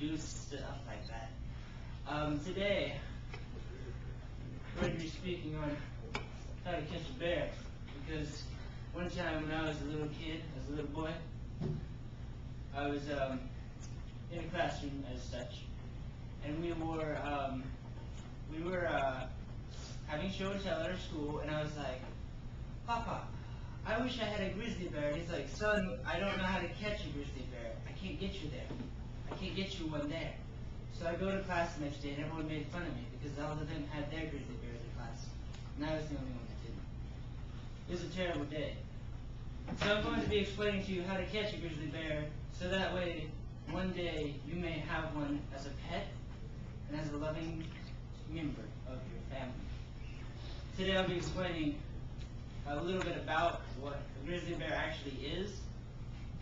do stuff like that. Today, we're going to be speaking on how to catch a bear, because one time when I was a little kid, as a little boy, I was in a classroom as such, and we were having show and tell at our school, and I was like, Papa, I wish I had a grizzly bear. And he's like, son, I don't know how to catch a grizzly bear. I can't get you there. I can't get you one there. So I go to class the next day, and everyone made fun of me because all of them had their grizzly bears in class, and I was the only one that didn't. It was a terrible day. So I'm going to be explaining to you how to catch a grizzly bear, so that way one day you may have one as a pet and as a loving member of your family. Today I'll be explaining a little bit about what a grizzly bear actually is,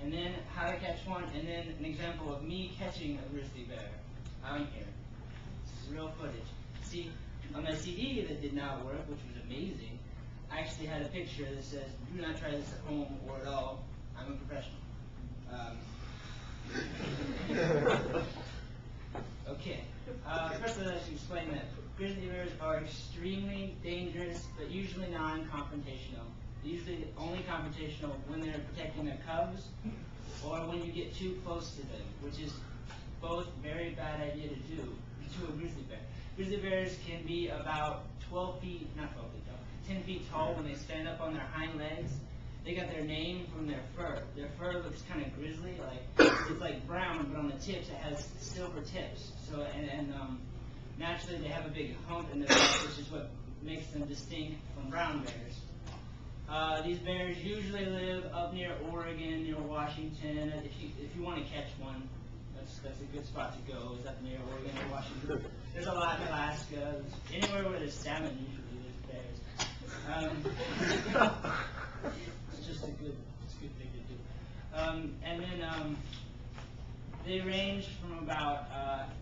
and then how to catch one, and then an example of me catching a grizzly bear. I'm here. This is real footage. See, on my CD that did not work, which was amazing, I actually had a picture that says, do not try this at home or at all. I'm a professional. Okay. First, I'd like to explain that grizzly bears are extremely dangerous, but usually non-confrontational. Usually only confrontational when they're protecting their cubs or when you get too close to them, which is both very bad idea to do to a grizzly bear. Grizzly bears can be about 10 feet tall when they stand up on their hind legs. They got their name from their fur. Their fur looks kind of grizzly, it's like brown, but on the tips it has silver tips. So and naturally they have a big hump in their back, which is what makes them distinct from brown bears. These bears usually live up near Oregon, near Washington. If you want to catch one, that's a good spot to go, is up near Oregon or Washington. There's a lot in Alaska. Anywhere where there's salmon, usually there's bears. It's just a good thing to do. And then they range from about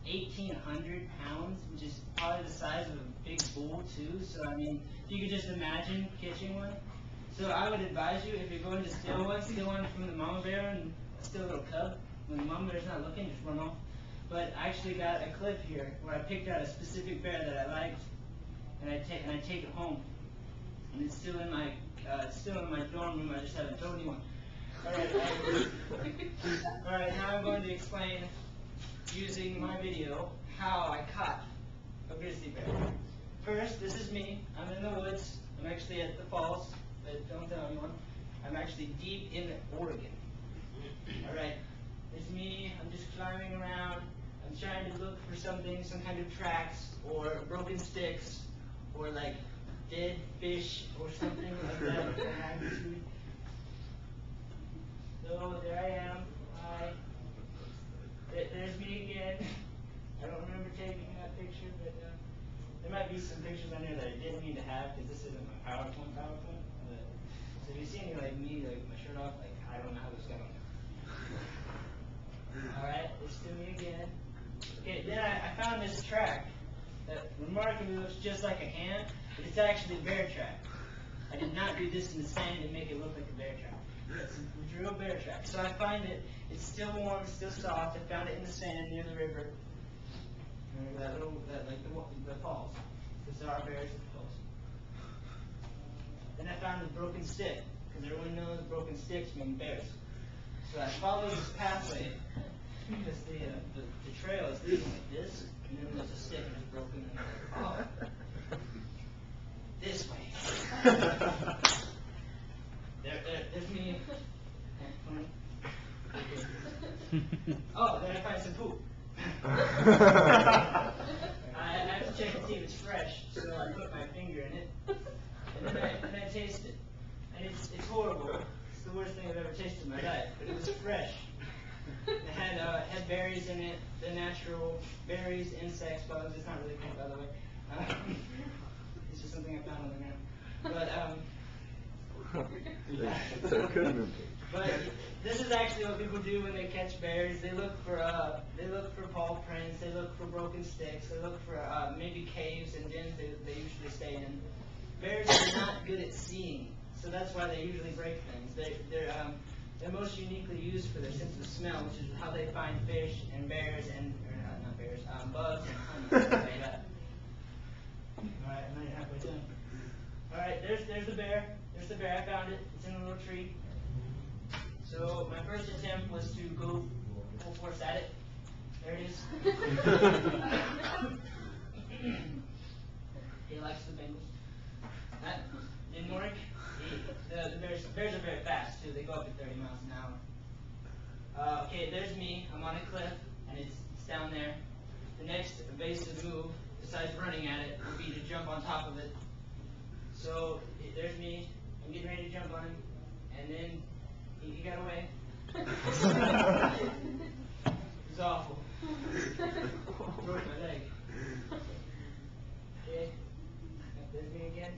1,800 pounds, which is probably the size of a big bull too. So I mean, if you could just imagine catching one. So I would advise you, if you're going to steal one from the mama bear and steal a little cub. When the mama bear's not looking, just run off. But I actually got a clip here where I picked out a specific bear that I liked, and I take it home, and it's still in my dorm room. I just haven't told anyone. All right. Now I'm going to explain using my video how I caught a grizzly bear. First, this is me. I'm in the woods. I'm actually at the falls, but don't tell anyone. I'm actually deep in Oregon. All right. It's me. I'm just climbing around. I'm trying to look for something, some kind of tracks or broken sticks or like dead fish or something like that. So there I am. Hi. There's me again. I don't remember taking that picture, but there might be some pictures on there that I didn't mean to have because this isn't my PowerPoint. But, so if you see me like my shirt off, like I don't know how this got on there. Alright, it's still me again. Okay, then I found this track that remarkably looks just like a hand, but it's actually a bear track. I did not do this in the sand to make it look like a bear track. It's a real bear track. So I find it, it's still warm, it's still soft. I found it in the sand near the river. Remember the falls. Because there are bears at the falls. Then I found a broken stick, because everyone knows broken sticks mean bears. So I followed this pathway because the trail is leading like this, and then there's a stick that's broken, and I'm like, oh, this way. There's me. Oh, then I find some poop. I have to check and see if it's fresh, so I put my finger in it, and then I taste it, and it's horrible. It's the worst thing I've ever tasted in my life, but it was fresh. It had berries in it, the natural berries, insects, bugs. It's not really good, by the way. It's just something I found on the ground. But this is actually what people do when they catch bears. They look for paw prints. They look for broken sticks. They look for maybe caves and dens they usually stay in. Bears are not good at seeing, so that's why they usually break things. They're most uniquely used for their sense of smell, which is how they find fish and bears and, or not bears, bugs and honey, stuff like that. Alright, I'm not halfway done. Alright, there's the bear. There's the bear. I found it. It's in a little tree. So my first attempt was to go full force at it. There it is. He likes the Bengals. That didn't work. The bears are very fast too. They go up at 30 miles an hour. Okay, there's me. I'm on a cliff, and it's down there. The next evasive move, besides running at it, would be to jump on top of it. So there's me. I'm getting ready to jump on him, and then he got away. It was awful. Broke my leg. Okay, there's me again.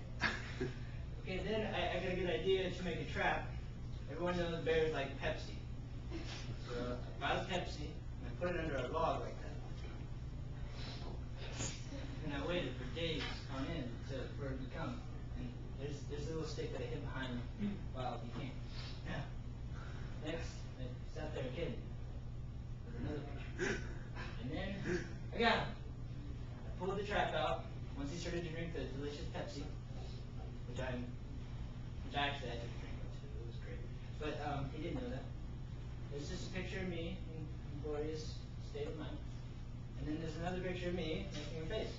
Okay, then I got a good idea to make a trap. Everyone knows bears like Pepsi. So I buy the Pepsi, and I put it under a log like that. And I waited for days on end for it to come. And there's a little stick that I hid behind me while he came. Now, next, I sat there again with another picture. And then I got him. I pulled the trap out once he started to drink the delicious Pepsi, which I actually had to drink it too. It was great. But he didn't know that. There's just a picture of me in glorious state of mind. And then there's another picture of me making a face.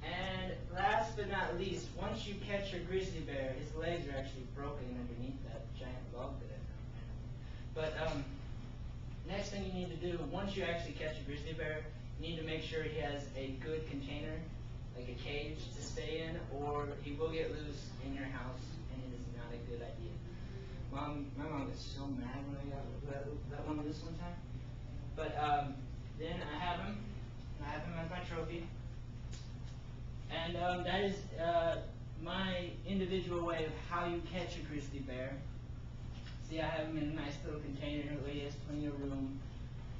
And last but not least, once you catch a grizzly bear, his legs are actually broken underneath that giant log that I found. But next thing you need to do, once you actually catch a grizzly bear, you need to make sure he has a good container, like a cage to stay in, or he will get loose in your house, and it is not a good idea. My mom was so mad when I got that one loose one time. But then I have him as my trophy. And that is my individual way of how you catch a grizzly bear. See, I have him in a nice little container where he has plenty of room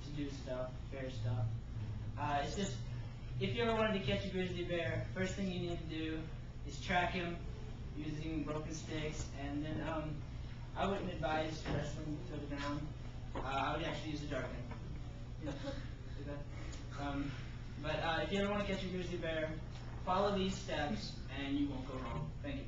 to do stuff, bear stuff. It's just, if you ever wanted to catch a grizzly bear, first thing you need to do is track him using broken sticks, and then I wouldn't advise wrestling to the ground. I would actually use a dart gun. But if you ever want to catch a grizzly bear, follow these steps and you won't go wrong. Thank you.